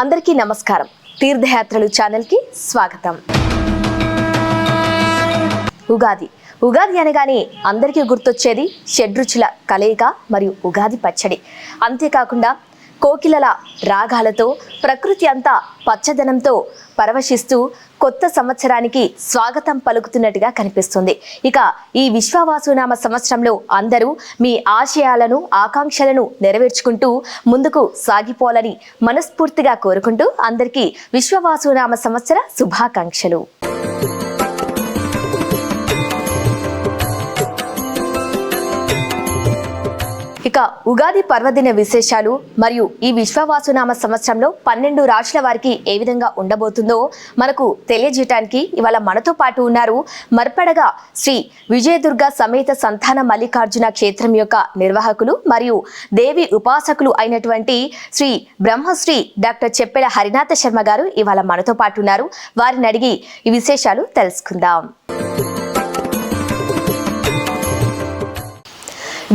అందరికీ నమస్కారం. తీర్థయాత్రలు ఛానల్ కి స్వాగతం. ఉగాది అనగానే అందరికీ గుర్తొచ్చేది షడ్రుచుల కలయిక మరియు ఉగాది పచ్చడి. అంతేకాకుండా కోకిలల రాగాలతో ప్రకృతి అంతా పచ్చదనంతో పరవశిస్తూ కొత్త సంవత్సరానికి స్వాగతం పలుకుతున్నట్టుగా కనిపిస్తుంది. ఇక ఈ విశ్వావసునామ సంవత్సరంలో అందరూ మీ ఆశయాలను ఆకాంక్షలను నెరవేర్చుకుంటూ ముందుకు సాగిపోవాలని మనస్ఫూర్తిగా కోరుకుంటూ అందరికీ విశ్వావసునామ సంవత్సర శుభాకాంక్షలు. ఇక ఉగాది పర్వదిన విశేషాలు మరియు ఈ విశ్వావసునామ సంవత్సరంలో 12 రాశుల వారికి ఏ విధంగా ఉండబోతుందో మనకు తెలియజేయడానికి ఇవాళ మనతో పాటు ఉన్నారు మర్పడగా శ్రీ విజయదుర్గ సమేత సంతాన మల్లికార్జున క్షేత్రం యొక్క నిర్వాహకులు మరియు దేవి ఉపాసకులు అయినటువంటి శ్రీ బ్రహ్మశ్రీ డాక్టర్ చెప్పెల హరినాథ శర్మ గారు ఇవాళ మనతో పాటు ఉన్నారు. వారిని అడిగి ఈ విశేషాలు తెలుసుకుందాం.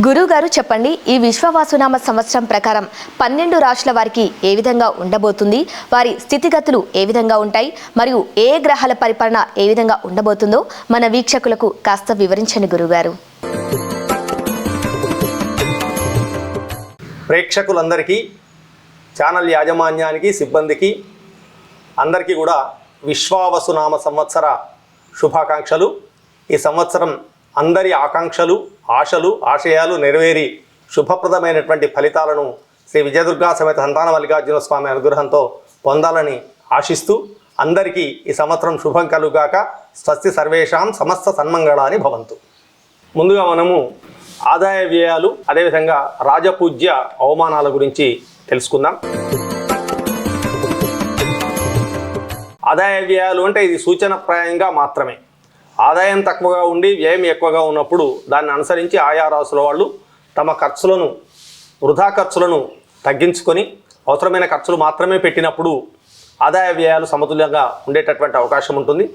గురువు గారు చెప్పండి, ఈ విశ్వావసునామ సంవత్సరం ప్రకారం 12 రాశుల వారికి ఏ విధంగా ఉండబోతుంది, వారి స్థితిగతులు ఏ విధంగా ఉంటాయి, మరియు ఏ గ్రహాల పరిపాలన ఏ విధంగా ఉండబోతుందో మన వీక్షకులకు కాస్త వివరించండి గురుగారు. ప్రేక్షకులందరికీ, ఛానల్ యాజమాన్యానికి, సిబ్బందికి అందరికీ కూడా విశ్వావసునామ సంవత్సర శుభాకాంక్షలు. ఈ సంవత్సరం అందరి ఆకాంక్షలు, ఆశలు, ఆశయాలు నెరవేరి శుభప్రదమైనటువంటి ఫలితాలను శ్రీ విజయదుర్గా సమేత సంతాన మల్లికార్జున స్వామి అనుగ్రహంతో పొందాలని ఆశిస్తూ అందరికీ ఈ సంవత్సరం శుభం కలుగాక. స్వస్తి సర్వేషాం సమస్త సన్మంగళాని భవంతు. ముందుగా మనము ఆదాయ వ్యయాలు, అదేవిధంగా రాజపూజ్య అవమానాల గురించి తెలుసుకుందాం. ఆదాయ వ్యయాలు అంటే ఇది సూచనప్రాయంగా మాత్రమే. ఆదాయం తక్కువగా ఉండి వ్యయం ఎక్కువగా ఉన్నప్పుడు దాన్ని అనుసరించి ఆయా రాసుల వాళ్ళు తమ ఖర్చులను, వృధా ఖర్చులను తగ్గించుకొని అవసరమైన ఖర్చులు మాత్రమే పెట్టినప్పుడు ఆదాయ వ్యయాలు సమతుల్యంగా ఉండేటటువంటి అవకాశం ఉంటుంది.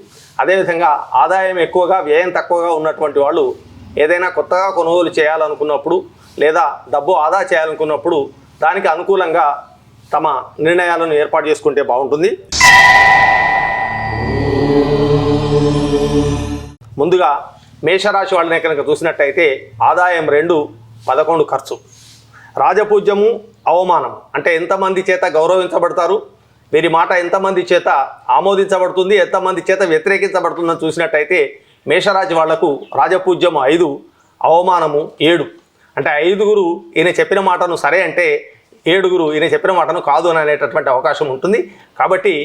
అదేవిధంగా ఆదాయం ఎక్కువగా వ్యయం తక్కువగా ఉన్నటువంటి వాళ్ళు ఏదైనా కొత్తగా కొనుగోలు చేయాలనుకున్నప్పుడు లేదా డబ్బు ఆదా చేయాలనుకున్నప్పుడు దానికి అనుకూలంగా తమ నిర్ణయాలను ఏర్పాటు చేసుకుంటే బాగుంటుంది. ముందుగా మేషరాశి వాళ్ళని కనుక చూసినట్టయితే ఆదాయం 2, 11 ఖర్చు. రాజపూజ్యము, అవమానం అంటే ఎంతమంది చేత గౌరవించబడతారు, వీరి మాట ఎంతమంది చేత ఆమోదించబడుతుంది, ఎంతమంది చేత వ్యతిరేకించబడుతుందని చూసినట్టయితే మేషరాశి వాళ్లకు రాజపూజ్యము 5, అవమానము 7. అంటే 5 ఈయన చెప్పిన మాటను సరే అంటే 7 ఈయన చెప్పిన మాటను కాదు అని అనేటటువంటి అవకాశం ఉంటుంది. కాబట్టి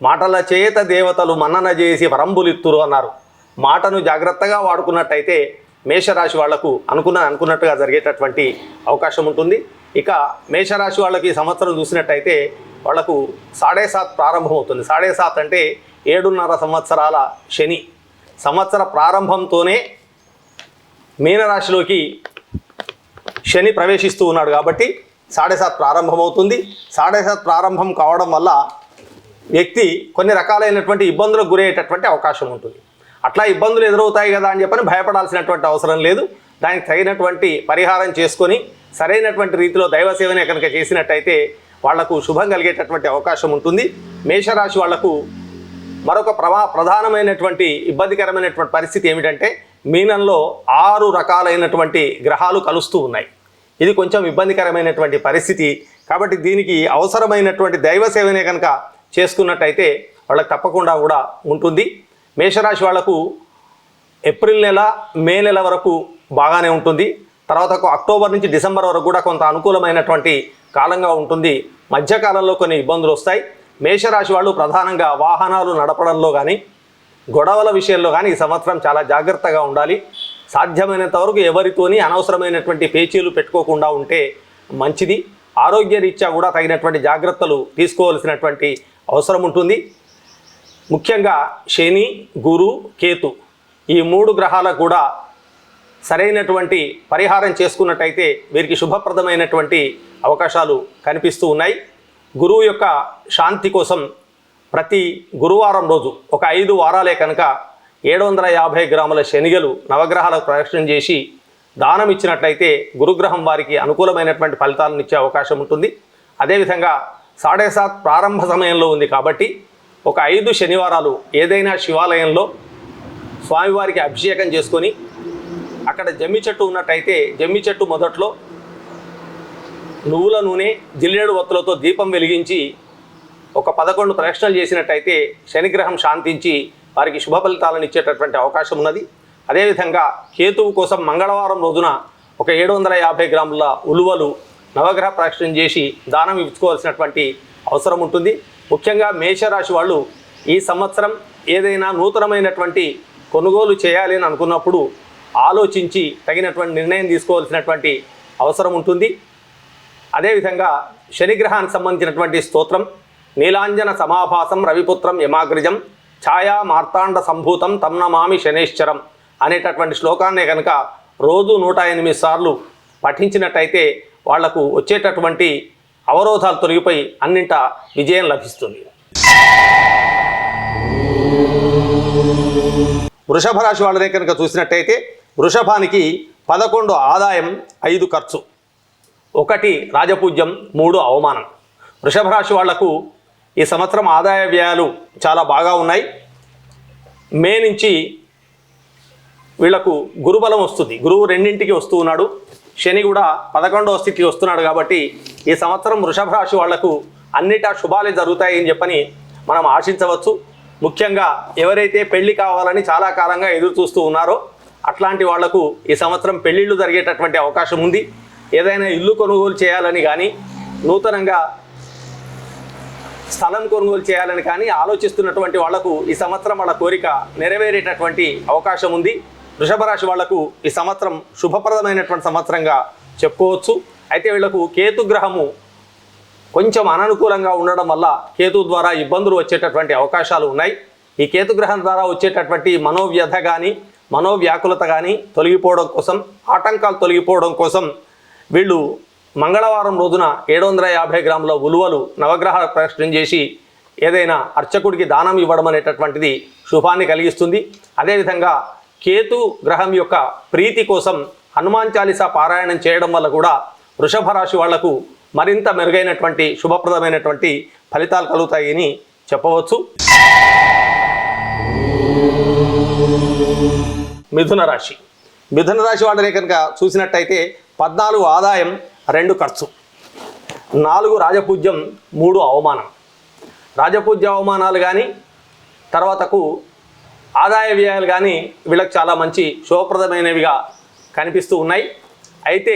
మాటల చేత దేవతలు మన్నన చేసి వరంబులిత్తురు అన్నారు. మాటను జాగ్రత్తగా వాడుకున్నట్టయితే మేషరాశి వాళ్లకు అనుకున్నట్టుగా జరిగేటటువంటి అవకాశం ఉంటుంది. ఇక మేషరాశి వాళ్ళకి ఈ సంవత్సరం చూసినట్టయితే వాళ్లకు 7.5 ప్రారంభం అవుతుంది. 7.5 అంటే 7.5 సంవత్సరాల శని. సంవత్సర ప్రారంభంతోనే మీనరాశిలోకి శని ప్రవేశిస్తూ ఉన్నాడు కాబట్టి 7.5 ప్రారంభమవుతుంది. 7.5 ప్రారంభం కావడం వల్ల వ్యక్తి కొన్ని రకాలైనటువంటి ఇబ్బందులకు గురయ్యేటటువంటి అవకాశం ఉంటుంది. అట్లా ఇబ్బందులు ఎదురవుతాయి కదా అని చెప్పని భయపడాల్సినటువంటి అవసరం లేదు. దానికి తగినటువంటి పరిహారం చేసుకొని సరైనటువంటి రీతిలో దైవ సేవనే కనుక చేసినట్టయితే వాళ్లకు శుభం కలిగేటటువంటి అవకాశం ఉంటుంది. మేషరాశి వాళ్లకు మరొక ప్రధానమైనటువంటి ఇబ్బందికరమైనటువంటి పరిస్థితి ఏమిటంటే మీనంలో 6 రకాలైనటువంటి గ్రహాలు కలుస్తూ ఉన్నాయి. ఇది కొంచెం ఇబ్బందికరమైనటువంటి పరిస్థితి. కాబట్టి దీనికి అవసరమైనటువంటి దైవ సేవనే కనుక చేసుకున్నట్టయితే వాళ్ళకి తప్పకుండా కూడా ఉంటుంది. మేషరాశి వాళ్లకు ఏప్రిల్ నెల, మే నెల వరకు బాగానే ఉంటుంది. తర్వాత అక్టోబర్ నుంచి డిసెంబర్ వరకు కూడా కొంత అనుకూలమైనటువంటి కాలంగా ఉంటుంది. మధ్యకాలంలో కొన్ని ఇబ్బందులు వస్తాయి. మేషరాశి వాళ్ళు ప్రధానంగా వాహనాలు నడపడంలో కానీ, గొడవల విషయంలో కానీ ఈ సంవత్సరం చాలా జాగ్రత్తగా ఉండాలి. సాధ్యమైనంత వరకు ఎవరితోని అనవసరమైనటువంటి పేచీలు పెట్టుకోకుండా ఉంటే మంచిది. ఆరోగ్య రీత్యా కూడా తగినటువంటి జాగ్రత్తలు తీసుకోవాల్సినటువంటి అవసరం ఉంటుంది. ముఖ్యంగా శని, గురు, కేతు ఈ 3 గ్రహాలకు కూడా సరైనటువంటి పరిహారం చేసుకున్నట్టయితే వీరికి శుభప్రదమైనటువంటి అవకాశాలు కనిపిస్తూ ఉన్నాయి. గురువు యొక్క శాంతి కోసం ప్రతి గురువారం రోజు ఒక 5 వారాలే కనుక 750 గ్రాముల శనిగలు నవగ్రహాలకు ప్రదక్షిణ చేసి దానం ఇచ్చినట్లయితే గురుగ్రహం వారికి అనుకూలమైనటువంటి ఫలితాలను ఇచ్చే అవకాశం ఉంటుంది. అదేవిధంగా సాడేసాత్ ప్రారంభ సమయంలో ఉంది కాబట్టి ఒక 5 శనివారాలు ఏదైనా శివాలయంలో స్వామివారికి అభిషేకం చేసుకొని అక్కడ జమ్మి చెట్టు ఉన్నట్టయితే జమ్మి చెట్టు మొదట్లో నువ్వుల నూనె జిల్లేడు వత్తులతో దీపం వెలిగించి ఒక 11 ప్రదక్షిణలు చేసినట్టయితే శనిగ్రహం శాంతించి వారికి శుభ ఫలితాలను ఇచ్చేటటువంటి అవకాశం ఉన్నది. అదేవిధంగా కేతువు కోసం మంగళవారం రోజున ఒక 750 గ్రాముల ఉలువలు నవగ్రహ ప్రదక్షిణం చేసి దానం ఇచ్చుకోవాల్సినటువంటి అవసరం ఉంటుంది. ముఖ్యంగా మేషరాశి వాళ్ళు ఈ సంవత్సరం ఏదైనా నూతనమైనటువంటి కొనుగోలు చేయాలి అని అనుకున్నప్పుడు ఆలోచించి తగినటువంటి నిర్ణయం తీసుకోవాల్సినటువంటి అవసరం ఉంటుంది. అదేవిధంగా శనిగ్రహానికి సంబంధించినటువంటి స్తోత్రం నీలాంజన సమాభాసం రవిపుత్రం యమాగ్రజం ఛాయా మార్తాండ సంభూతం తమ్నమామి శనేశ్వరం అనేటటువంటి శ్లోకాన్నే కనుక రోజు 108 సార్లు పఠించినట్టయితే వాళ్లకు వచ్చేటటువంటి అవరోధాలు తొలగిపోయి అన్నింట విజయం లభిస్తుంది. వృషభ రాశి వాళ్ళనే కనుక చూసినట్టయితే వృషభానికి 11 ఆదాయం, 5 ఖర్చు, 1 రాజపూజ్యం, 3 అవమానం. వృషభ రాశి వాళ్లకు ఈ సంవత్సరం ఆదాయ వ్యయాలు చాలా బాగా ఉన్నాయి. మే నుంచి వీళ్లకు గురుబలం వస్తుంది. గురువు 2ంటికి వస్తూ ఉన్నాడు. శని కూడా 11వ స్థితికి వస్తున్నాడు. కాబట్టి ఈ సంవత్సరం వృషభ రాశి వాళ్లకు అన్నిటా శుభాలే జరుగుతాయి అని చెప్పని మనం ఆశించవచ్చు. ముఖ్యంగా ఎవరైతే పెళ్లి కావాలని చాలా కాలంగా ఎదురు చూస్తూ ఉన్నారో అట్లాంటి వాళ్లకు ఈ సంవత్సరం పెళ్లిళ్ళు జరిగేటటువంటి అవకాశం ఉంది. ఏదైనా ఇల్లు కొనుగోలు చేయాలని కానీ నూతనంగా స్థలం కొనుగోలు చేయాలని కానీ ఆలోచిస్తున్నటువంటి వాళ్లకు ఈ సంవత్సరం వాళ్ళ కోరిక నెరవేరేటటువంటి అవకాశం ఉంది. వృషభ రాశి వాళ్లకు ఈ సంవత్సరం శుభప్రదమైనటువంటి సంవత్సరంగా చెప్పుకోవచ్చు. అయితే వీళ్లకు కేతుగ్రహము కొంచెం అననుకూలంగా ఉండడం వల్ల కేతు ద్వారా ఇబ్బందులు వచ్చేటటువంటి అవకాశాలు ఉన్నాయి. ఈ కేతుగ్రహం ద్వారా వచ్చేటటువంటి మనోవ్యధ కానీ మనోవ్యాకులత కానీ తొలగిపోవడం కోసం, ఆటంకాలు తొలగిపోవడం కోసం వీళ్ళు మంగళవారం రోజున 750 గ్రాముల ఉలువలు నవగ్రహ ప్రదక్షిణం చేసి ఏదైనా అర్చకుడికి దానం ఇవ్వడం అనేటటువంటిది శుభాన్ని కలిగిస్తుంది. అదేవిధంగా కేతు గ్రహం యొక్క ప్రీతి కోసం హనుమాన్ చాలీసా పారాయణం చేయడం వల్ల కూడా వృషభ రాశి వాళ్లకు మరింత మెరుగైనటువంటి శుభప్రదమైనటువంటి ఫలితాలు కలుగుతాయని చెప్పవచ్చు. మిథున రాశి వాళ్ళనే కనుక చూసినట్టయితే 14 ఆదాయం, 2 ఖర్చు, 4 రాజపూజ్యం, 3 అవమానం. రాజపూజ్య అవమానాలు కానీ తర్వాతకు ఆదాయ వ్యయాలు కానీ వీళ్ళకి చాలా మంచి శుభప్రదమైనవిగా కనిపిస్తూ ఉన్నాయి. అయితే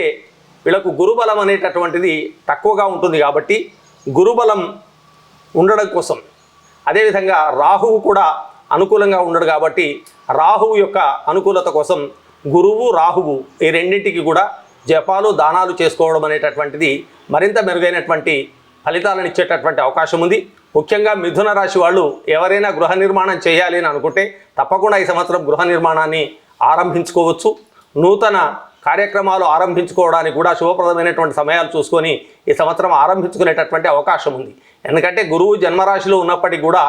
వీళ్ళకు గురుబలం అనేటటువంటిది తక్కువగా ఉంటుంది కాబట్టి గురుబలం ఉండడం కోసం, అదేవిధంగా రాహువు కూడా అనుకూలంగా ఉండడు కాబట్టి రాహువు యొక్క అనుకూలత కోసం గురువు రాహువు ఈ 2ంటికి కూడా జపాలు దానాలు చేసుకోవడం అనేటటువంటిది మరింత మెరుగైనటువంటి ఫలితాలను ఇచ్చేటటువంటి అవకాశం ఉంది. ముఖ్యంగా మిథున రాశి వాళ్ళు ఎవరైనా గృహ నిర్మాణం చేయాలి అని అనుకుంటే తప్పకుండా ఈ సంవత్సరం గృహ నిర్మాణాన్ని ఆరంభించుకోవచ్చు. నూతన కార్యక్రమాలు ఆరంభించుకోవడానికి కూడా శుభప్రదమైనటువంటి సమయాలు చూసుకొని ఈ సంవత్సరం ఆరంభించుకునేటటువంటి అవకాశం ఉంది. ఎందుకంటే గురువు జన్మరాశిలో ఉన్నప్పటికీ కూడా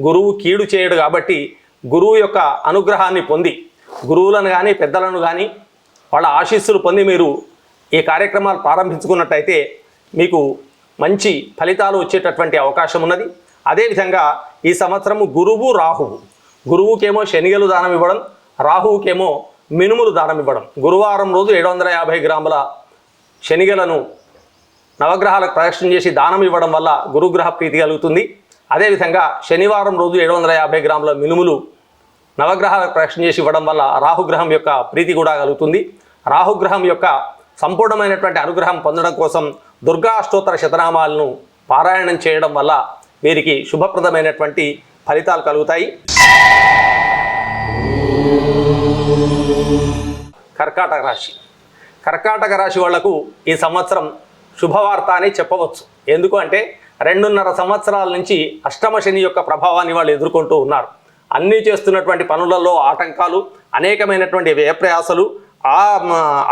గురువు కీడు చేయడు కాబట్టి గురువు యొక్క అనుగ్రహాన్ని పొంది గురువులను కానీ పెద్దలను కానీ వాళ్ళ ఆశీస్సులు పొంది మీరు ఈ కార్యక్రమాలు ప్రారంభించుకున్నట్టయితే మీకు మంచి ఫలితాలు వచ్చేటటువంటి అవకాశం ఉన్నది. అదేవిధంగా ఈ సంవత్సరము గురువు రాహువు, గురువుకేమో శనిగలు దానం ఇవ్వడం, రాహువుకేమో మినుములు దానం ఇవ్వడం. గురువారం రోజు 750 గ్రాముల శనిగలను నవగ్రహాలకు ప్రదక్షిణ చేసి దానం ఇవ్వడం వల్ల గురుగ్రహ ప్రీతి కలుగుతుంది. అదేవిధంగా శనివారం రోజు 750 గ్రాముల మినుములు నవగ్రహాలకు ప్రదక్షిణ చేసి ఇవ్వడం వల్ల రాహుగ్రహం యొక్క ప్రీతి కూడా కలుగుతుంది. రాహుగ్రహం యొక్క సంపూర్ణమైనటువంటి అనుగ్రహం పొందడం కోసం దుర్గా అష్టోత్తర శతనామాలను పారాయణం చేయడం వల్ల వీరికి శుభప్రదమైనటువంటి ఫలితాలు కలుగుతాయి. కర్కాటక రాశి వాళ్లకు ఈ సంవత్సరం శుభవార్త అని చెప్పవచ్చు. ఎందుకు అంటే 2.5 సంవత్సరాల నుంచి అష్టమ శని యొక్క ప్రభావాన్ని వాళ్ళు ఎదుర్కొంటూ ఉన్నారు. అన్నీ చేస్తున్నటువంటి పనులలో ఆటంకాలు, అనేకమైనటువంటి వ్యయప్రయాసలు,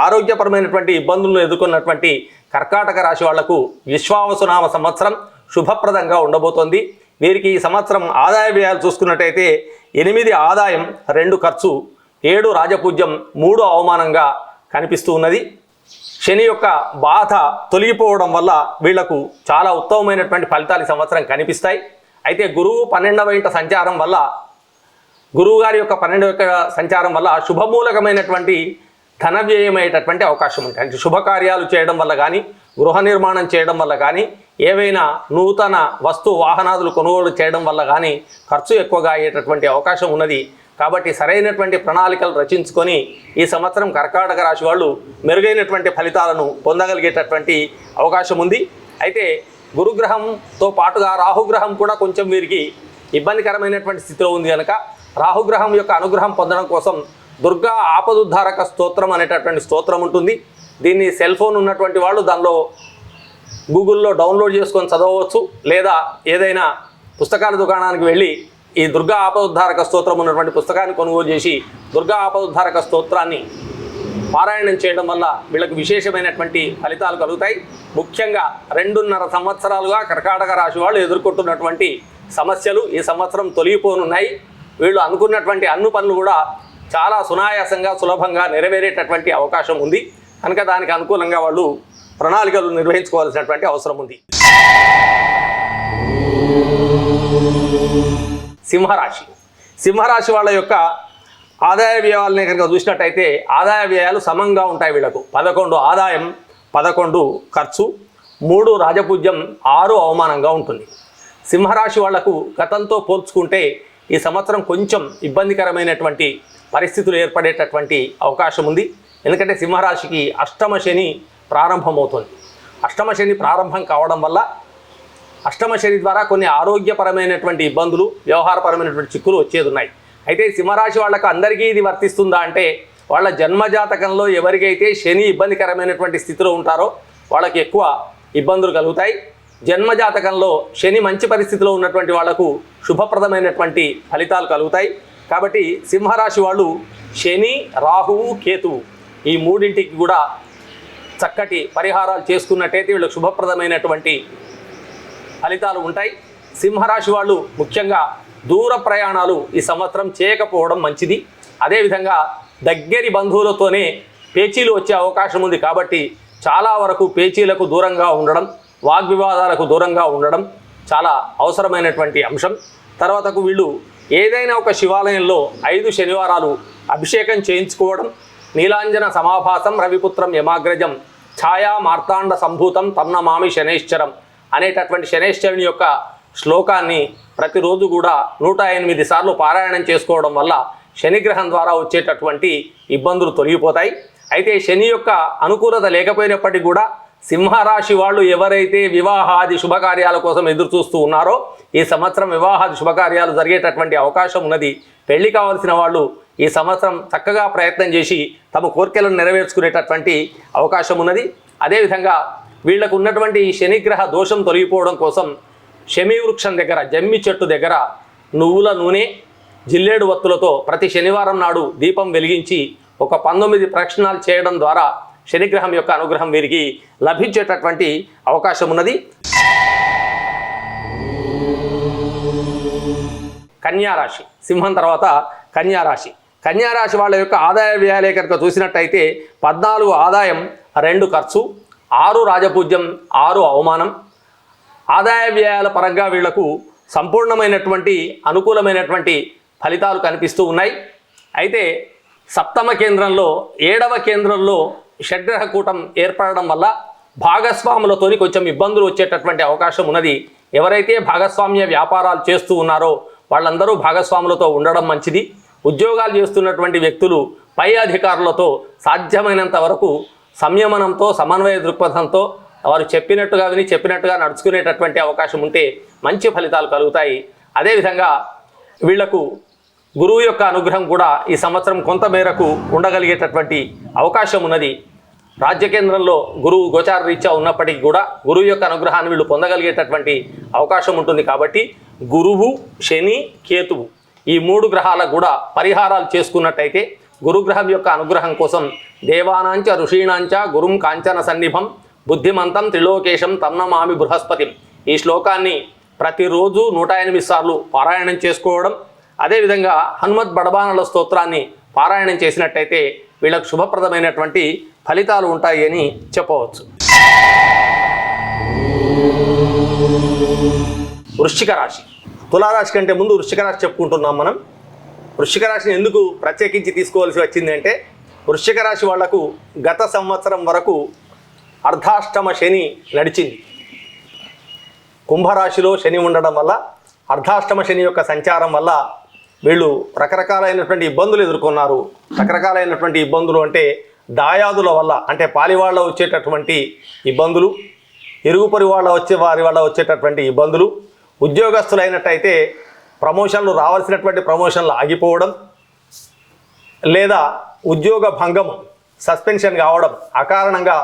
ఆరోగ్యపరమైనటువంటి ఇబ్బందులను ఎదుర్కొన్నటువంటి కర్కాటక రాశి వాళ్లకు విశ్వావసునామ సంవత్సరం శుభప్రదంగా ఉండబోతోంది. వీరికి ఈ సంవత్సరం ఆదాయ వ్యయాలు చూసుకున్నట్టయితే 8 ఆదాయం, 2 ఖర్చు, 7 రాజపూజ్యం, 3 అవమానంగా కనిపిస్తూ ఉన్నది. శని యొక్క బాధ తొలగిపోవడం వల్ల వీళ్లకు చాలా ఉత్తమమైనటువంటి ఫలితాలు ఈ సంవత్సరం కనిపిస్తాయి. అయితే గురువు 12వ ఇంట సంచారం వల్ల, గురువు గారి యొక్క 12వ యొక్క సంచారం వల్ల శుభమూలకమైనటువంటి ధన వ్యయమయ్యేటటువంటి అవకాశం ఉంటుంది. అంటే శుభకార్యాలు చేయడం వల్ల కానీ, గృహ నిర్మాణం చేయడం వల్ల కానీ, ఏవైనా నూతన వస్తు వాహనాదులు కొనుగోలు చేయడం వల్ల కానీ ఖర్చు ఎక్కువగా అయ్యేటటువంటి అవకాశం ఉన్నది. కాబట్టి సరైనటువంటి ప్రణాళికలు రచించుకొని ఈ సంవత్సరం కర్కాటక రాశి వాళ్ళు మెరుగైనటువంటి ఫలితాలను పొందగలిగేటటువంటి అవకాశం ఉంది. అయితే గురుగ్రహంతో పాటుగా రాహుగ్రహం కూడా కొంచెం వీరికి ఇబ్బందికరమైనటువంటి స్థితిలో ఉంది కనుక రాహుగ్రహం యొక్క అనుగ్రహం పొందడం కోసం దుర్గా ఆపదుద్ధారక స్తోత్రం అనేటటువంటి స్తోత్రం ఉంటుంది. దీన్ని సెల్ ఫోన్ ఉన్నటువంటి వాళ్ళు దానిలో గూగుల్లో డౌన్లోడ్ చేసుకొని చదవవచ్చు, లేదా ఏదైనా పుస్తకాల దుకాణానికి వెళ్ళి ఈ దుర్గా ఆపదుద్ధారక స్తోత్రం ఉన్నటువంటి పుస్తకాన్ని కొనుగోలు చేసి దుర్గా ఆపదుద్ధారక స్తోత్రాన్ని పారాయణం చేయడం వల్ల వీళ్ళకు విశేషమైనటువంటి ఫలితాలు కలుగుతాయి. ముఖ్యంగా 2.5 సంవత్సరాలుగా కర్కాటక రాశి వాళ్ళు ఎదుర్కొంటున్నటువంటి సమస్యలు ఈ సంవత్సరం తొలగిపోనున్నాయి. వీళ్ళు అనుకున్నటువంటి అన్ని పనులు కూడా చాలా సునాయాసంగా సులభంగా నెరవేరేటటువంటి అవకాశం ఉంది కనుక దానికి అనుకూలంగా వాళ్ళు ప్రణాళికలు నిర్వహించుకోవాల్సినటువంటి అవసరం ఉంది. సింహరాశి వాళ్ళ యొక్క ఆదాయ వ్యయాలని కనుక చూసినట్టయితే ఆదాయ వ్యయాలు సమంగా ఉంటాయి. వీళ్ళకు 11 ఆదాయం, 11 ఖర్చు, 3 రాజపూజ్యం, 6 అవమానంగా ఉంటుంది. సింహరాశి వాళ్లకు గతంతో పోల్చుకుంటే ఈ సంవత్సరం కొంచెం ఇబ్బందికరమైనటువంటి పరిస్థితులు ఏర్పడేటటువంటి అవకాశం ఉంది. ఎందుకంటే సింహరాశికి అష్టమ శని ప్రారంభమవుతుంది. అష్టమ శని ప్రారంభం కావడం వల్ల అష్టమ శని ద్వారా కొన్ని ఆరోగ్యపరమైనటువంటి ఇబ్బందులు, వ్యవహారపరమైనటువంటి చిక్కులు వచ్చేది ఉన్నాయి. అయితే సింహరాశి వాళ్ళకు అందరికీ ఇది వర్తిస్తుందా అంటే వాళ్ళ జన్మజాతకంలో ఎవరికైతే శని ఇబ్బందికరమైనటువంటి స్థితిలో ఉంటారో వాళ్ళకి ఎక్కువ ఇబ్బందులు కలుగుతాయి. జన్మజాతకంలో శని మంచి పరిస్థితిలో ఉన్నటువంటి వాళ్లకు శుభప్రదమైనటువంటి ఫలితాలు కలుగుతాయి. కాబట్టి సింహరాశి వాళ్ళు శని, రాహువు, కేతువు ఈ మూడింటికి కూడా చక్కటి పరిహారాలు చేసుకున్నట్టయితే వీళ్ళకి శుభప్రదమైనటువంటి ఫలితాలు ఉంటాయి. సింహరాశి వాళ్ళు ముఖ్యంగా దూర ప్రయాణాలు ఈ సంవత్సరం చేయకపోవడం మంచిది. అదేవిధంగా దగ్గరి బంధువులతోనే పేచీలు వచ్చే అవకాశం ఉంది. కాబట్టి చాలా వరకు పేచీలకు దూరంగా ఉండడం, వాగ్వివాదాలకు దూరంగా ఉండడం చాలా అవసరమైనటువంటి అంశం. తర్వాతకు వీళ్ళు ఏదైనా ఒక శివాలయంలో 5 శనివారాలు అభిషేకం చేయించుకోవడం, నీలాంజన సమాభాసం రవిపుత్రం యమాగ్రజం ఛాయా మార్తాండ సంభూతం తన్నమామి శనైశ్చరం అనేటటువంటి శనైశ్చరుని యొక్క శ్లోకాన్ని ప్రతిరోజు కూడా 108 సార్లు పారాయణం చేసుకోవడం వల్ల శనిగ్రహం ద్వారా వచ్చేటటువంటి ఇబ్బందులు తొలగిపోతాయి. అయితే శని యొక్క అనుకూలత లేకపోయినప్పటికీ కూడా సింహరాశి వాళ్ళు ఎవరైతే వివాహాది శుభకార్యాల కోసం ఎదురు చూస్తూ ఉన్నారో ఈ సంవత్సరం వివాహాది శుభకార్యాలు జరిగేటటువంటి అవకాశం ఉన్నది. పెళ్లి కావాల్సిన వాళ్ళు ఈ సంవత్సరం చక్కగా ప్రయత్నం చేసి తమ కోరికలను నెరవేర్చుకునేటటువంటి అవకాశం ఉన్నది. అదేవిధంగా వీళ్లకు ఉన్నటువంటి ఈ శనిగ్రహ దోషం తొలగిపోవడం కోసం శమీ వృక్షం దగ్గర, జమ్మి చెట్టు దగ్గర నువ్వుల నూనె, జిల్లేడు వత్తులతో ప్రతి శనివారం నాడు దీపం వెలిగించి ఒక 19 ప్రదక్షిణాలు చేయడం ద్వారా శనిగ్రహం యొక్క అనుగ్రహం వీరికి లభించేటటువంటి అవకాశం ఉన్నది. కన్యారాశి, సింహం తర్వాత కన్యారాశి. కన్యారాశి వాళ్ళ యొక్క ఆదాయ వ్యయాలే కనుక చూసినట్టయితే 14 ఆదాయం, 2 ఖర్చు, 6 రాజపూజ్యం, 6 అవమానం. ఆదాయ వ్యయాల పరంగా వీళ్లకు సంపూర్ణమైనటువంటి అనుకూలమైనటువంటి ఫలితాలు కనిపిస్తూ ఉన్నాయి. అయితే సప్తమ కేంద్రంలో 7వ కేంద్రంలో షడ్గ్రహ కూటం ఏర్పడడం వల్ల భాగస్వాములతోని కొంచెం ఇబ్బందులు వచ్చేటటువంటి అవకాశం ఉన్నది. ఎవరైతే భాగస్వామ్య వ్యాపారాలు చేస్తూ ఉన్నారో వాళ్ళందరూ భాగస్వాములతో ఉండడం మంచిది. ఉద్యోగాలు చేస్తున్నటువంటి వ్యక్తులు పై అధికారులతో సాధ్యమైనంత వరకు సంయమనంతో, సమన్వయ దృక్పథంతో వారు చెప్పినట్టుగా విని చెప్పినట్టుగా నడుచుకునేటటువంటి అవకాశం ఉంటే మంచి ఫలితాలు కలుగుతాయి. అదేవిధంగా వీళ్లకు గురువు యొక్క అనుగ్రహం కూడా ఈ సంవత్సరం కొంత మేరకు ఉండగలిగేటటువంటి అవకాశం ఉన్నది. రాజ్యకేంద్రంలో గురువు గోచార రీత్యా ఉన్నప్పటికీ కూడా గురువు యొక్క అనుగ్రహాన్ని వీళ్ళు పొందగలిగేటటువంటి అవకాశం ఉంటుంది. కాబట్టి గురువు, శని, కేతువు ఈ 3 గ్రహాలకు కూడా పరిహారాలు చేసుకున్నట్టయితే గురుగ్రహం యొక్క అనుగ్రహం కోసం దేవానాంచ ఋషీణాంచ గురుం కాంచన సన్నిభం బుద్ధిమంతం త్రిలోకేశం తన్నమామి బృహస్పతిం ఈ శ్లోకాన్ని ప్రతిరోజు 108 సార్లు పారాయణం చేసుకోవడం, అదేవిధంగా హనుమత్ బడబానల స్తోత్రాన్ని పారాయణం చేసినట్టయితే వీళ్ళకు శుభప్రదమైనటువంటి ఫలితాలు ఉంటాయి అని చెప్పవచ్చు. వృశ్చిక రాశి. తులారాశి కంటే ముందు వృశ్చిక రాశి చెప్పుకుంటున్నాం మనం. వృశ్చిక రాశిని ఎందుకు ప్రత్యేకించి తీసుకోవాల్సి వచ్చింది అంటే, వృశ్చిక రాశి వాళ్లకు గత సంవత్సరం వరకు అర్ధాష్టమ శని నడిచింది. కుంభరాశిలో శని ఉండడం వల్ల, అర్ధాష్టమ శని యొక్క సంచారం వల్ల వీళ్ళు రకరకాలైనటువంటి ఇబ్బందులు ఎదుర్కొన్నారు. రకరకాలైనటువంటి ఇబ్బందులు అంటే దాయాదుల వల్ల, అంటే పాలివాళ్ళ వచ్చేటటువంటి ఇబ్బందులు, ఇరుగుపొరి వారి వల్ల వచ్చేటటువంటి ఇబ్బందులు, ఉద్యోగస్తులైనట్టయితే ప్రమోషన్లు రావాల్సినటువంటి ప్రమోషన్లు ఆగిపోవడం, లేదా ఉద్యోగ భంగం, సస్పెన్షన్ కావడం, అకారణంగా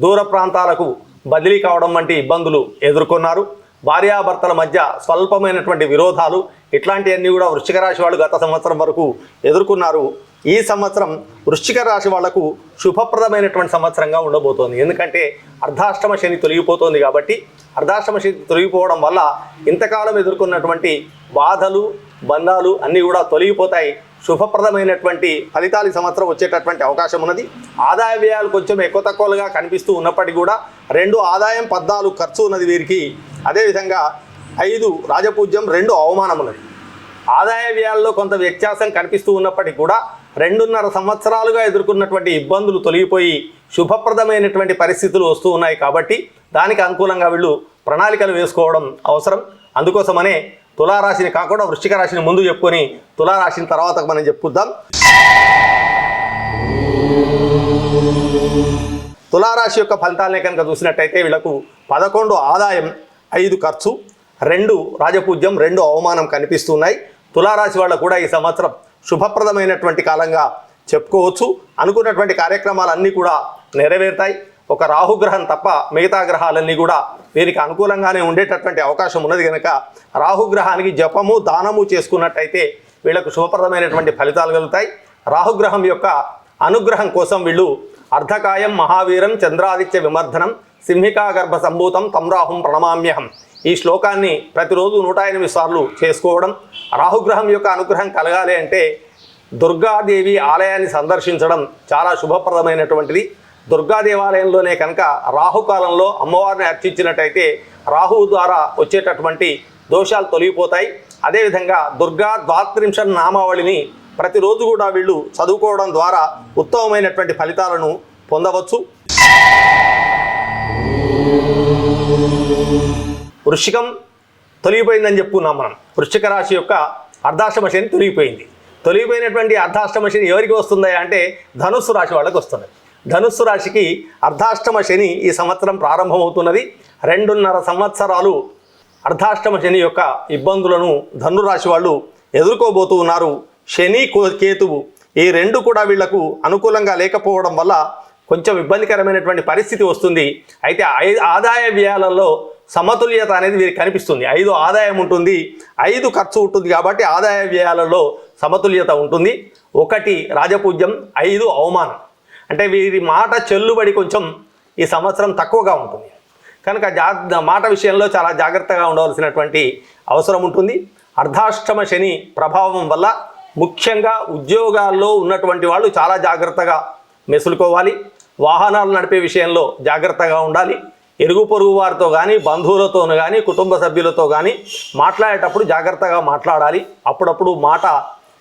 దూర ప్రాంతాలకు బదిలీ కావడం వంటి ఇబ్బందులు ఎదుర్కొన్నారు. భార్యాభర్తల మధ్య స్వల్పమైనటువంటి విరోధాలు, ఇట్లాంటివన్నీ కూడా వృశ్చిక రాశి వాళ్ళు గత సంవత్సరం వరకు ఎదుర్కొన్నారు. ఈ సంవత్సరం వృశ్చిక రాశి వాళ్లకు శుభప్రదమైనటువంటి సంవత్సరంగా ఉండబోతోంది. ఎందుకంటే అర్ధాష్టమ శని తొలగిపోతుంది కాబట్టి, అర్ధాష్టమ శని తొలగిపోవడం వల్ల ఇంతకాలం ఎదుర్కొన్నటువంటి బాధలు, బంధాలు అన్నీ కూడా తొలగిపోతాయి. శుభప్రదమైనటువంటి ఫలితాలు ఈ సంవత్సరం వచ్చేటటువంటి అవకాశం ఉన్నది. ఆదాయ వ్యయాలు కొంచెం ఎక్కువ తక్కువలుగా కనిపిస్తూ ఉన్నప్పటికీ కూడా 2 ఆదాయం 14 ఖర్చు ఉన్నది వీరికి. అదేవిధంగా 5 రాజపూజ్యం, 2 అవమానం ఉన్నది. ఆదాయ వ్యయాల్లో కొంత వ్యత్యాసం కనిపిస్తూ ఉన్నప్పటికీ కూడా 2.5 సంవత్సరాలుగా ఎదుర్కొన్నటువంటి ఇబ్బందులు తొలగిపోయి శుభప్రదమైనటువంటి పరిస్థితులు వస్తూ ఉన్నాయి. కాబట్టి దానికి అనుకూలంగా వీళ్ళు ప్రణాళికలు వేసుకోవడం అవసరం. అందుకోసమనే తులారాశిని కాకుండా వృశ్చిక రాశిని ముందు చెప్పుకొని తులారాశిని తర్వాత మనం చెప్పుద్దాం. తులారాశి యొక్క ఫలితాలనే కనుక చూసినట్టయితే వీళ్ళకు 11 ఆదాయం, 5 ఖర్చు, 2 రాజపూజ్యం, 2 అవమానం కనిపిస్తున్నాయి. తులారాశి వాళ్ళకు కూడా ఈ సంవత్సరం శుభప్రదమైనటువంటి కాలంగా చెప్పుకోవచ్చు. అనుకున్నటువంటి కార్యక్రమాలన్నీ కూడా నెరవేరుతాయి. ఒక రాహుగ్రహం తప్ప మిగతా గ్రహాలన్నీ కూడా వీరికి అనుకూలంగానే ఉండేటటువంటి అవకాశం ఉన్నది. కనుక రాహుగ్రహానికి జపము, దానము చేసుకున్నట్టయితే వీళ్ళకు శుభప్రదమైనటువంటి ఫలితాలు కలుగుతాయి. రాహుగ్రహం యొక్క అనుగ్రహం కోసం వీళ్ళు అర్ధకాయం మహావీరం చంద్రాదిత్య విమర్ధనం సింహికా గర్భ సంభూతం తం రాహుం ప్రణమామ్యహం, ఈ శ్లోకాన్ని ప్రతిరోజు 108 సార్లు చేసుకోవడం. రాహుగ్రహం యొక్క అనుగ్రహం కలగాలి అంటే దుర్గాదేవి ఆలయాన్ని సందర్శించడం చాలా శుభప్రదమైనటువంటిది. దుర్గా దేవాలయంలోనే కనుక రాహుకాలంలో అమ్మవారిని అర్చించినట్టయితే రాహువు ద్వారా వచ్చేటటువంటి దోషాలు తొలగిపోతాయి. అదేవిధంగా దుర్గా 32 నామావళిని ప్రతిరోజు కూడా వీళ్ళు చదువుకోవడం ద్వారా ఉత్తమమైనటువంటి ఫలితాలను పొందవచ్చు. వృశ్చికం తొలగిపోయిందని చెప్పుకున్నాం మనం. వృశ్చిక రాశి యొక్క అర్ధాష్టమ శని తొలగిపోయింది. తొలగిపోయినటువంటి అర్ధాష్టమ శని ఎవరికి వస్తుందా అంటే ధనుస్సు రాశి వాళ్ళకి వస్తుంది. ధనుస్సు రాశికి అర్ధాష్టమ శని ఈ సంవత్సరం ప్రారంభమవుతున్నది. 2.5 సంవత్సరాలు అర్ధాష్టమ శని యొక్క ఇబ్బందులను ధనురాశి వాళ్ళు ఎదుర్కోబోతూ ఉన్నారు. శని, కేతువు ఈ 2 కూడా వీళ్లకు అనుకూలంగా లేకపోవడం వల్ల కొంచెం ఇబ్బందికరమైనటువంటి పరిస్థితి వస్తుంది. అయితే ఆదాయ వ్యయాలలో సమతుల్యత అనేది వీరికి కనిపిస్తుంది. 5 ఆదాయం ఉంటుంది, 5 ఖర్చు ఉంటుంది. కాబట్టి ఆదాయ వ్యయాలలో సమతుల్యత ఉంటుంది. 1 రాజపూజ్యం, 5 అవమానం. అంటే వీరి మాట చెల్లుబడి కొంచెం ఈ సంవత్సరం తక్కువగా ఉంటుంది. కనుక మాట విషయంలో చాలా జాగ్రత్తగా ఉండవలసినటువంటి అవసరం ఉంటుంది. అర్ధాష్టమ శని ప్రభావం వల్ల ముఖ్యంగా ఉద్యోగాల్లో ఉన్నటువంటి వాళ్ళు చాలా జాగ్రత్తగా మెసులుకోవాలి. వాహనాలు నడిపే విషయంలో జాగ్రత్తగా ఉండాలి. ఇరుగు పొరుగు వారితో కానీ, బంధువులతో కానీ, కుటుంబ సభ్యులతో కానీ మాట్లాడేటప్పుడు జాగ్రత్తగా మాట్లాడాలి. అప్పుడప్పుడు మాట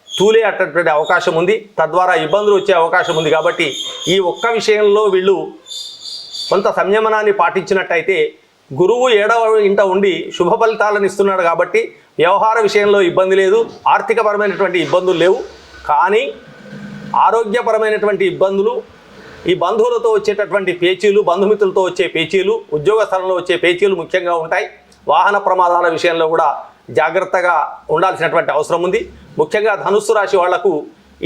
తూలే అట్టేటువంటి అవకాశం ఉంది. తద్వారా ఇబ్బందులు వచ్చే అవకాశం ఉంది. కాబట్టి ఈ ఒక్క విషయంలో వీళ్ళు కొంత సంయమనాన్ని పాటించినట్టయితే గురువు 7వ ఇంట ఉండి శుభ ఫలితాలను ఇస్తున్నాడు. కాబట్టి వ్యవహార విషయంలో ఇబ్బంది లేదు, ఆర్థికపరమైనటువంటి ఇబ్బందులు లేవు. కానీ ఆరోగ్యపరమైనటువంటి ఇబ్బందులు, ఈ బంధువులతో వచ్చేటటువంటి పేచీలు, బంధుమిత్రులతో వచ్చే పేచీలు, ఉద్యోగ స్థలంలో వచ్చే పేచీలు ముఖ్యంగా ఉంటాయి. వాహన ప్రమాదాల విషయంలో కూడా జాగ్రత్తగా ఉండాల్సినటువంటి అవసరం ఉంది. ముఖ్యంగా ధనుస్సు రాశి వాళ్లకు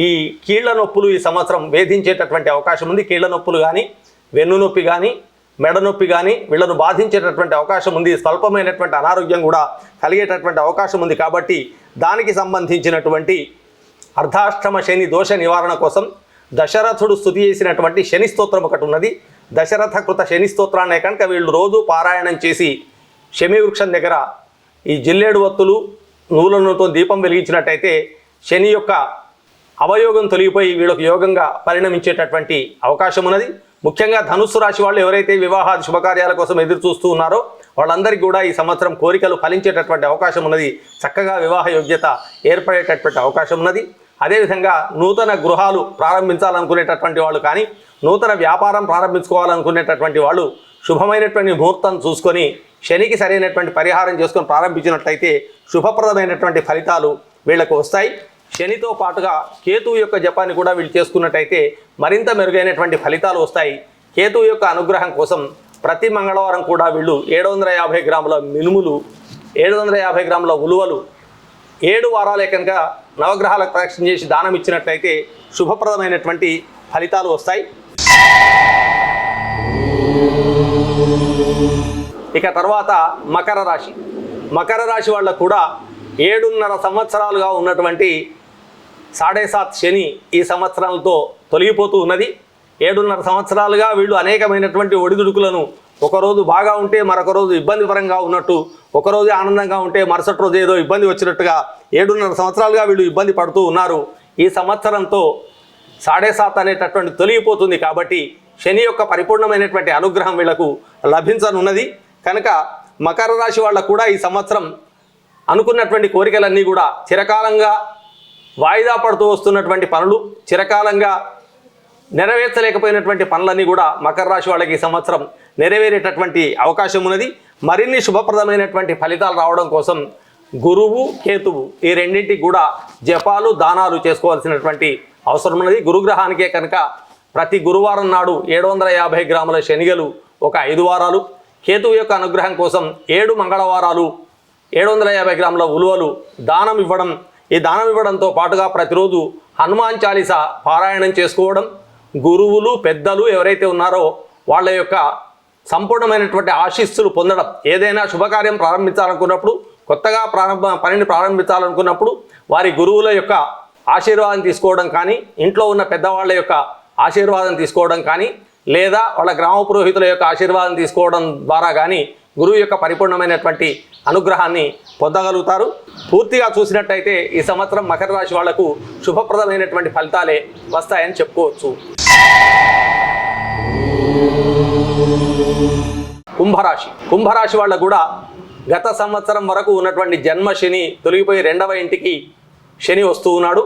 ఈ కీళ్ల నొప్పులు ఈ సంవత్సరం వేధించేటటువంటి అవకాశం ఉంది. కీళ్ల నొప్పులు కానీ, వెన్ను నొప్పి కానీ, మెడ నొప్పి కానీ వీళ్ళను బాధించేటటువంటి అవకాశం ఉంది. స్వల్పమైనటువంటి అనారోగ్యం కూడా కలిగేటటువంటి అవకాశం ఉంది. కాబట్టి దానికి సంబంధించినటువంటి అర్ధాష్టమ శని దోష నివారణ కోసం దశరథుడు స్తుతి చేసినటువంటి శని స్తోత్రం ఒకటి ఉన్నది. దశరథ కృత శని స్తోత్రాన్ని కనుక వీళ్ళు రోజు పారాయణం చేసి శమి వృక్షం దగ్గర ఈ జిల్లేడు వత్తులు, నువ్వుల నూనెతో దీపం వెలిగించినట్టయితే శని యొక్క అవయోగం తొలగిపోయి వీళ్ళకు యోగంగా పరిణమించేటటువంటి అవకాశం ఉన్నది. ముఖ్యంగా ధనుస్సు రాశి వాళ్ళు ఎవరైతే వివాహాది శుభకార్యాల కోసం ఎదురు చూస్తూ ఉన్నారో వాళ్ళందరికీ కూడా ఈ సంవత్సరం కోరికలు ఫలించేటటువంటి అవకాశం ఉన్నది. చక్కగా వివాహ యోగ్యత ఏర్పడేటటువంటి అవకాశం ఉన్నది. అదేవిధంగా నూతన గృహాలు ప్రారంభించాలనుకునేటటువంటి వాళ్ళు కానీ నూతన వ్యాపారం ప్రారంభించుకోవాలనుకునేటటువంటి వాళ్ళు శుభమైనటువంటి ముహూర్తం చూసుకొని శనికి సరైనటువంటి పరిహారం చేసుకొని ప్రారంభించినట్లయితే శుభప్రదమైనటువంటి ఫలితాలు వీళ్లకు వస్తాయి. శనితో పాటుగా కేతువు యొక్క జపాన్ని కూడా వీళ్ళు చేసుకున్నట్టయితే మరింత మెరుగైనటువంటి ఫలితాలు వస్తాయి. కేతువు యొక్క అనుగ్రహం కోసం ప్రతి మంగళవారం కూడా వీళ్ళు 750 గ్రాముల మినుములు, 750 గ్రాముల ఉలువలు 7 వారాలే కనుక నవగ్రహాలకు ప్రదక్షిణ చేసి దానం ఇచ్చినట్లయితే శుభప్రదమైనటువంటి ఫలితాలు వస్తాయి. ఇక తర్వాత మకర రాశి. మకర రాశి వాళ్ళకు కూడా 7.5 సంవత్సరాలుగా ఉన్నటువంటి 7.5 శని ఈ సంవత్సరాలతో తొలగిపోతూ ఉన్నది. 7.5 సంవత్సరాలుగా వీళ్ళు అనేకమైనటువంటి ఒడిదుడుకులను, ఒకరోజు బాగా ఉంటే మరొక రోజు ఇబ్బందికరంగా ఉన్నట్టు, ఒకరోజు ఆనందంగా ఉంటే మరుసటి రోజు ఏదో ఇబ్బంది వచ్చినట్టుగా 7.5 సంవత్సరాలుగా వీళ్ళు ఇబ్బంది పడుతూ ఉన్నారు. ఈ సంవత్సరంతో 7.5 అనేటటువంటి తొలగిపోతుంది కాబట్టి శని యొక్క పరిపూర్ణమైనటువంటి అనుగ్రహం వీళ్లకు లభించనున్నది. కనుక మకర రాశి వాళ్ళకు కూడా ఈ సంవత్సరం అనుకున్నటువంటి కోరికలన్నీ కూడా చిరకాలంగా వాయిదా పడుతూ వస్తున్నటువంటి పనులు, చిరకాలంగా నెరవేర్చలేకపోయినటువంటి పనులన్నీ కూడా మకర రాశి వాళ్ళకి ఈ సంవత్సరం నెరవేరేటటువంటి అవకాశం ఉన్నది. మరిన్ని శుభప్రదమైనటువంటి ఫలితాలు రావడం కోసం గురువు, కేతువు ఈ రెండింటికి కూడా జపాలు, దానాలు చేసుకోవాల్సినటువంటి అవసరం ఉన్నది. గురుగ్రహానికే కనుక ప్రతి గురువారం నాడు 750 గ్రాముల శనిగలు ఒక 5 వారాలు, కేతువు యొక్క అనుగ్రహం కోసం 7 మంగళవారాలు 750 గ్రాముల ఉలువలు దానం ఇవ్వడం. ఈ దానం ఇవ్వడంతో పాటుగా ప్రతిరోజు హనుమాన్ చాలీసా పారాయణం చేసుకోవడం, గురువులు, పెద్దలు ఎవరైతే ఉన్నారో వాళ్ళ యొక్క సంపూర్ణమైనటువంటి ఆశీస్సులు పొందడం. ఏదైనా శుభకార్యం ప్రారంభించాలనుకున్నప్పుడు, కొత్తగా పనిని ప్రారంభించాలనుకున్నప్పుడు వారి గురువుల యొక్క ఆశీర్వాదం తీసుకోవడం కానీ, ఇంట్లో ఉన్న పెద్దవాళ్ళ యొక్క ఆశీర్వాదం తీసుకోవడం కానీ, లేదా వాళ్ళ గ్రామ పురోహితుల యొక్క ఆశీర్వాదం తీసుకోవడం ద్వారా కానీ గురువు యొక్క పరిపూర్ణమైనటువంటి అనుగ్రహాన్ని పొందగలుగుతారు. పూర్తిగా చూసినట్టయితే ఈ సంవత్సరం మకర రాశి వాళ్లకు శుభప్రదమైనటువంటి ఫలితాలే వస్తాయని చెప్పుకోవచ్చు. కుంభరాశి. కుంభరాశి వాళ్ళకు కూడా గత సంవత్సరం వరకు ఉన్నటువంటి జన్మ శని తొలగిపోయి 2వ ఇంటికి శని వస్తూ ఉన్నాడు.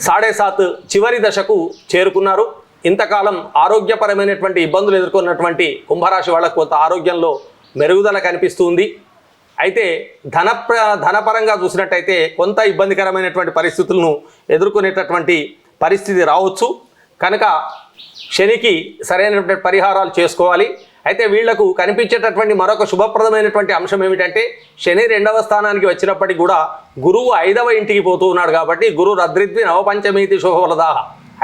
7.5 చివరి దశకు చేరుకున్నారు. ఇంతకాలం ఆరోగ్యపరమైనటువంటి ఇబ్బందులు ఎదుర్కొన్నటువంటి కుంభరాశి వాళ్ళకు కొంత ఆరోగ్యంలో మెరుగుదల కనిపిస్తుంది. అయితే ధనపరంగా చూసినట్టయితే కొంత ఇబ్బందికరమైనటువంటి పరిస్థితులను ఎదుర్కొనేటటువంటి పరిస్థితి రావచ్చు. కనుక శనికి సరైనటువంటి పరిహారాలు చేసుకోవాలి. అయితే వీళ్లకు కనిపించేటటువంటి మరొక శుభప్రదమైనటువంటి అంశం ఏమిటంటే శని 2వ స్థానానికి వచ్చినప్పటికీ కూడా గురువు 5వ ఇంటికి పోతూ ఉన్నాడు కాబట్టి గురు రద్రిద్వి నవపంచమీతి శుభఫలదాహ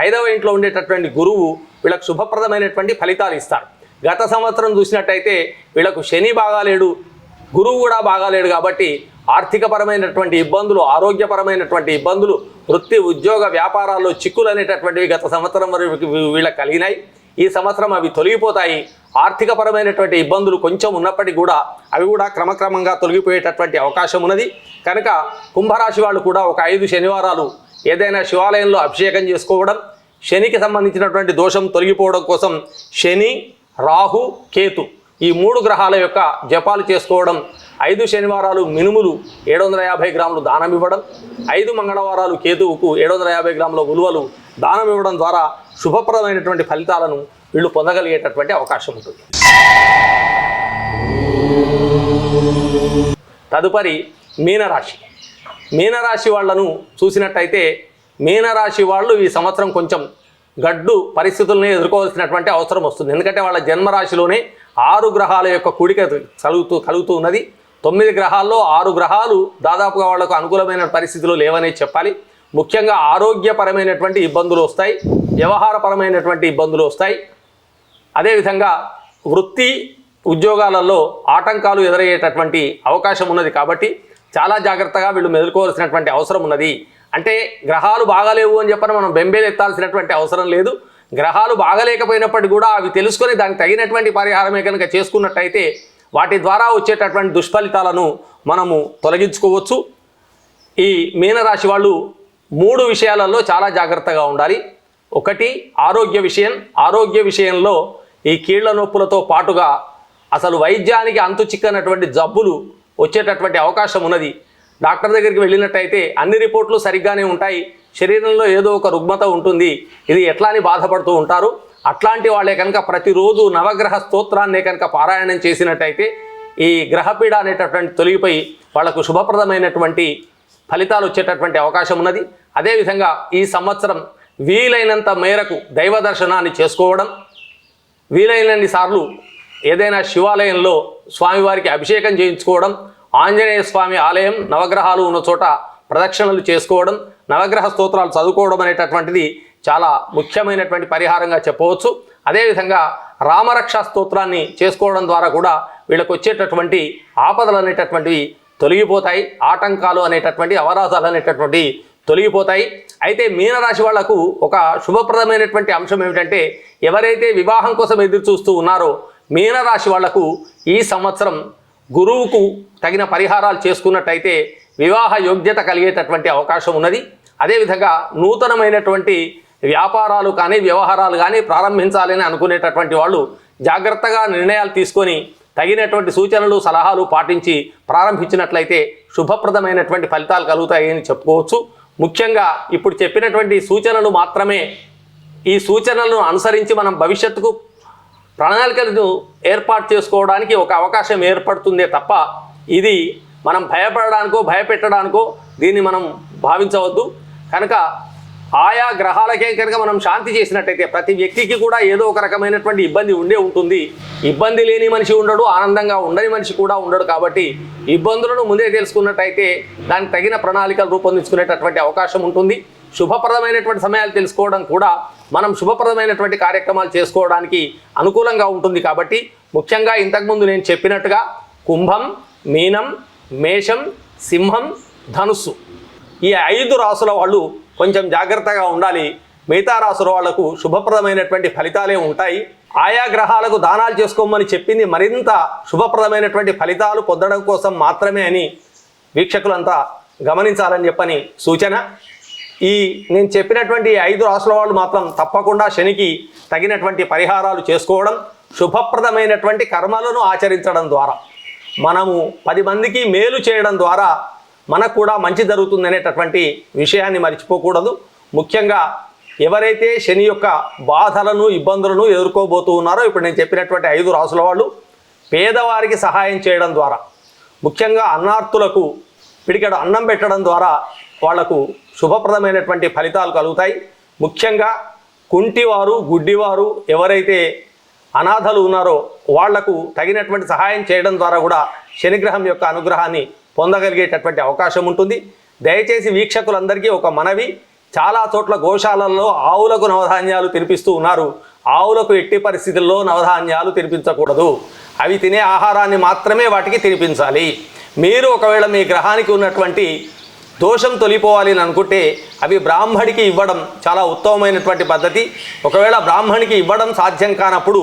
5వ ఇంట్లో ఉండేటటువంటి గురువు వీళ్ళకు శుభప్రదమైనటువంటి ఫలితాలు ఇస్తారు. గత సంవత్సరం చూసినట్టయితే వీళ్ళకు శని బాగాలేడు, గురువు కూడా బాగాలేడు కాబట్టి ఆర్థికపరమైనటువంటి ఇబ్బందులు, ఆరోగ్యపరమైనటువంటి ఇబ్బందులు, వృత్తి ఉద్యోగ వ్యాపారాల్లో చిక్కులు అనేటటువంటివి గత సంవత్సరం వరకు వీళ్ళకి కలిగినాయి. ఈ సంవత్సరం అవి తొలగిపోతాయి. ఆర్థికపరమైనటువంటి ఇబ్బందులు కొంచెం ఉన్నప్పటికీ కూడా అవి కూడా క్రమక్రమంగా తొలగిపోయేటటువంటి అవకాశం ఉన్నది. కనుక కుంభరాశి వాళ్ళు కూడా ఒక 5 శనివారాలు ఏదైనా శివాలయంలో అభిషేకం చేసుకోవడం, శనికి సంబంధించినటువంటి దోషం తొలగిపోవడం కోసం శని, రాహు, కేతు ఈ 3 గ్రహాల యొక్క జపాలు చేసుకోవడం, 5 శనివారాలు మినుములు 750 గ్రాములు దానం ఇవ్వడం, 5 మంగళవారాలు కేతువుకు 750 గ్రాముల ఉలువలు దానం ఇవ్వడం ద్వారా శుభప్రదమైనటువంటి ఫలితాలను వీళ్ళు పొందగలిగేటటువంటి అవకాశం ఉంటుంది. తదుపరి మీనరాశి. మీనరాశి వాళ్లను చూసినట్టయితే మీనరాశి వాళ్ళు ఈ సంవత్సరం కొంచెం గడ్డు పరిస్థితులను ఎదుర్కోవాల్సినటువంటి అవసరం వస్తుంది. ఎందుకంటే వాళ్ళ జన్మరాశిలోనే 6 గ్రహాల యొక్క కూడిక కలుగుతూ ఉన్నది. 9 గ్రహాల్లో 6 గ్రహాలు దాదాపుగా వాళ్లకు అనుకూలమైన పరిస్థితులు లేవనే చెప్పాలి. ముఖ్యంగా ఆరోగ్యపరమైనటువంటి ఇబ్బందులు వస్తాయి, వ్యవహారపరమైనటువంటి ఇబ్బందులు వస్తాయి. అదేవిధంగా వృత్తి ఉద్యోగాలలో ఆటంకాలు ఎదురయ్యేటటువంటి అవకాశం ఉన్నది. కాబట్టి చాలా జాగ్రత్తగా వీళ్ళు ఎదుర్కోవాల్సినటువంటి అవసరం ఉన్నది. అంటే గ్రహాలు బాగాలేవు అని చెప్పని మనం బెంబేలు ఎత్తాల్సినటువంటి అవసరం లేదు. గ్రహాలు బాగలేకపోయినప్పటికీ కూడా అవి తెలుసుకొని దానికి తగినటువంటి పరిహారమే కనుక చేసుకున్నట్టయితే వాటి ద్వారా వచ్చేటటువంటి దుష్ఫలితాలను మనము తొలగించుకోవచ్చు. ఈ మీనరాశి వాళ్ళు 3 విషయాలలో చాలా జాగ్రత్తగా ఉండాలి. ఒకటి ఆరోగ్య విషయంలో ఈ కీళ్ల నొప్పులతో పాటుగా అసలు వైద్యానికి అంతు చిక్కనటువంటి జబ్బులు వచ్చేటటువంటి అవకాశం ఉన్నది. డాక్టర్ దగ్గరికి వెళ్ళినట్టయితే అన్ని రిపోర్ట్లు సరిగ్గానే ఉంటాయి, శరీరంలో ఏదో ఒక రుగ్మత ఉంటుంది, ఇది ఎట్లా అని బాధపడుతూ ఉంటారు. అట్లాంటి వాళ్ళే కనుక ప్రతిరోజు నవగ్రహ స్తోత్రాన్నే కనుక పారాయణం చేసినట్టయితే ఈ గ్రహపీడ అనేటటువంటి తొలగిపోయి వాళ్లకు శుభప్రదమైనటువంటి ఫలితాలు వచ్చేటటువంటి అవకాశం ఉన్నది. అదేవిధంగా ఈ సంవత్సరం వీలైనంత మేరకు దైవ దర్శనాన్ని చేసుకోవడం, వీలైనన్ని సార్లు ఏదైనా శివాలయంలో స్వామివారికి అభిషేకం చేయించుకోవడం, ఆంజనేయ స్వామి ఆలయం నవగ్రహాలు ఉన్న చోట ప్రదక్షిణలు చేసుకోవడం, నవగ్రహ స్తోత్రాలు చదువుకోవడం అనేటటువంటిది చాలా ముఖ్యమైనటువంటి పరిహారంగా చెప్పవచ్చు. అదేవిధంగా రామరక్షా స్తోత్రాన్ని చేసుకోవడం ద్వారా కూడా వీళ్ళకు వచ్చేటటువంటి ఆపదలు అనేటటువంటివి తొలగిపోతాయి, ఆటంకాలు అనేటటువంటి అవరాధాలు అనేటటువంటి తొలగిపోతాయి. అయితే మీనరాశి వాళ్లకు ఒక శుభప్రదమైనటువంటి అంశం ఏమిటంటే, ఎవరైతే వివాహం కోసం ఎదురు చూస్తూ ఉన్నారో మీనరాశి వాళ్లకు ఈ సంవత్సరం గురువుకు తగిన పరిహారాలు చేసుకున్నట్టయితే వివాహ యోగ్యత కలిగేటటువంటి అవకాశం ఉన్నది. అదేవిధంగా నూతనమైనటువంటి వ్యాపారాలు కానీ వ్యవహారాలు కానీ ప్రారంభించాలని అనుకునేటటువంటి వాళ్ళు జాగ్రత్తగా నిర్ణయాలు తీసుకొని తగినటువంటి సూచనలు సలహాలు పాటించి ప్రారంభించినట్లయితే శుభప్రదమైనటువంటి ఫలితాలు కలుగుతాయని చెప్పుకోవచ్చు. ముఖ్యంగా ఇప్పుడు చెప్పినటువంటి సూచనలు మాత్రమే, ఈ సూచనలను అనుసరించి మనం భవిష్యత్తుకు ప్రణాళికలను ఏర్పాటు చేసుకోవడానికి ఒక అవకాశం ఏర్పడుతుందే తప్ప ఇది మనం భయపడడానికో భయపెట్టడానికో దీన్ని మనం భావించవద్దు. కనుక ఆయా గ్రహాలకే కనుక మనం శాంతి చేసినట్టయితే ప్రతి వ్యక్తికి కూడా ఏదో ఒక రకమైనటువంటి ఇబ్బంది ఉంటుంది. ఇబ్బంది లేని మనిషి ఉండడు, ఆనందంగా ఉండని మనిషి కూడా ఉండడు. కాబట్టి ఇబ్బందులను ముందే తెలుసుకున్నట్టయితే దానికి తగిన ప్రణాళికలు రూపొందించుకునేటటువంటి అవకాశం ఉంటుంది. శుభప్రదమైనటువంటి సమయాలు తెలుసుకోవడం కూడా మనం శుభప్రదమైనటువంటి కార్యక్రమాలు చేసుకోవడానికి అనుకూలంగా ఉంటుంది. కాబట్టి ముఖ్యంగా ఇంతకుముందు నేను చెప్పినట్టుగా కుంభం, మీనం, మేషం, సింహం, ధనుస్సు ఈ 5 రాసుల వాళ్ళు కొంచెం జాగ్రత్తగా ఉండాలి. మిగతా రాసుల వాళ్లకు శుభప్రదమైనటువంటి ఫలితాలే ఉంటాయి. ఆయా గ్రహాలకు దానాలు చేసుకోమని చెప్పింది మరింత శుభప్రదమైనటువంటి ఫలితాలు పొందడం కోసం మాత్రమే అని వీక్షకులంతా గమనించాలని చెప్పని సూచన. నేను చెప్పినటువంటి 5 రాసుల వాళ్ళు మాత్రం తప్పకుండా శనికి తగినటువంటి పరిహారాలు చేసుకోవడం, శుభప్రదమైనటువంటి కర్మలను ఆచరించడం ద్వారా మనము 10 మందికి మేలు చేయడం ద్వారా మనకు కూడా మంచి జరుగుతుంది అనేటటువంటి విషయాన్ని మర్చిపోకూడదు. ముఖ్యంగా ఎవరైతే శని యొక్క బాధలను ఇబ్బందులను ఎదుర్కోబోతూ ఉన్నారో ఇప్పుడు నేను చెప్పినటువంటి 5 రాసుల వాళ్ళు పేదవారికి సహాయం చేయడం ద్వారా, ముఖ్యంగా అన్నార్తులకు పిడికెడు అన్నం పెట్టడం ద్వారా వాళ్లకు శుభప్రదమైనటువంటి ఫలితాలు కలుగుతాయి. ముఖ్యంగా కుంటివారు, గుడ్డివారు ఎవరైతే అనాథలు ఉన్నారో వాళ్లకు తగినటువంటి సహాయం చేయడం ద్వారా కూడా శనిగ్రహం యొక్క అనుగ్రహాన్ని పొందగలిగేటటువంటి అవకాశం ఉంటుంది. దయచేసి వీక్షకులందరికీ ఒక మనవి, చాలా చోట్ల గోశాలల్లో ఆవులకు నవధాన్యాలు తినిపిస్తూ ఉన్నారు. ఆవులకు ఎట్టి పరిస్థితుల్లో నవధాన్యాలు తినిపించకూడదు. అవి తినే ఆహారాన్ని మాత్రమే వాటికి తినిపించాలి. మీరు ఒకవేళ మీ గ్రహానికి ఉన్నటువంటి దోషం తొలిపోవాలి అని అనుకుంటే అవి బ్రాహ్మడికి ఇవ్వడం చాలా ఉత్తమమైనటువంటి పద్ధతి. ఒకవేళ బ్రాహ్మణికి ఇవ్వడం సాధ్యం కానప్పుడు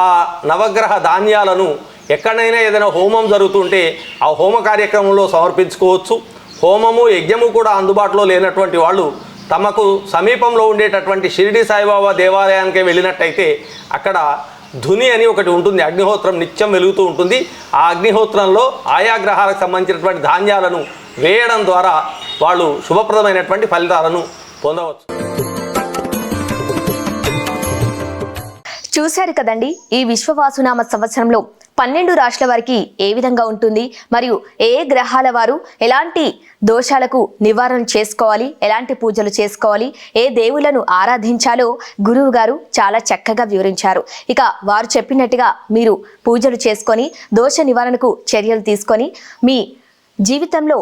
ఆ నవగ్రహ ధాన్యాలను ఎక్కడైనా ఏదైనా హోమం జరుగుతుంటే ఆ హోమ కార్యక్రమంలో సమర్పించుకోవచ్చు. హోమము యజ్ఞము కూడా అందుబాటులో లేనటువంటి వాళ్ళు తమకు సమీపంలో ఉండేటటువంటి షిరిడి సాయిబాబా దేవాలయానికి వెళ్ళినట్టయితే అక్కడ ధుని అని ఒకటి ఉంటుంది, అగ్నిహోత్రం నిత్యం వెలుగుతూ ఉంటుంది. ఆ అగ్నిహోత్రంలో ఆయా గ్రహాలకు సంబంధించినటువంటి ధాన్యాలను వేయడం ద్వారా వాళ్ళు శుభప్రదమైనటువంటి ఫలితాలను పొందవచ్చు. చూశారు కదండి, ఈ విశ్వవాసునామ సంవత్సరంలో 12 రాశుల వారికి ఏ విధంగా ఉంటుంది, మరియు ఏ గ్రహాల వారు ఎలాంటి దోషాలకు నివారణ చేసుకోవాలి, ఎలాంటి పూజలు చేసుకోవాలి, ఏ దేవులను ఆరాధించాలో గురువు గారు చాలా చక్కగా వివరించారు. ఇక వారు చెప్పినట్టుగా మీరు పూజలు చేసుకొని దోష నివారణకు చర్యలు తీసుకొని మీ జీవితంలో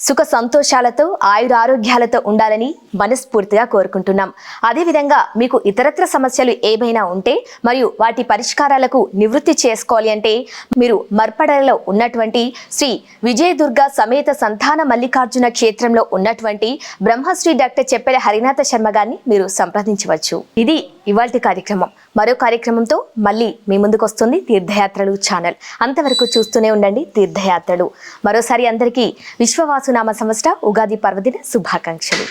సుఖ సంతోషాలతో ఆయురారోగ్యాలతో ఉండాలని మనస్ఫూర్తిగా కోరుకుంటున్నాం. అదేవిధంగా మీకు ఇతరత్ర సమస్యలు ఏమైనా ఉంటే మరియు వాటి పరిష్కారాలకు నివృత్తి చేసుకోవాలి అంటే మీరు మర్పడలో ఉన్నటువంటి శ్రీ విజయదుర్గ సమేత సంతాన మల్లికార్జున క్షేత్రంలో ఉన్నటువంటి బ్రహ్మశ్రీ డాక్టర్ చెప్పెల హరినాథ శర్మ గారిని మీరు సంప్రదించవచ్చు. ఇది ఇవాల్టి కార్యక్రమం. మరో కార్యక్రమంతో మళ్ళీ మీ ముందుకు వస్తుంది తీర్థయాత్రలు ఛానల్. అంతవరకు చూస్తూనే ఉండండి తీర్థయాత్రలు. మరోసారి అందరికీ విశ్వవాసునామ సంవత్సర ఉగాది పర్వదిన శుభాకాంక్షలు.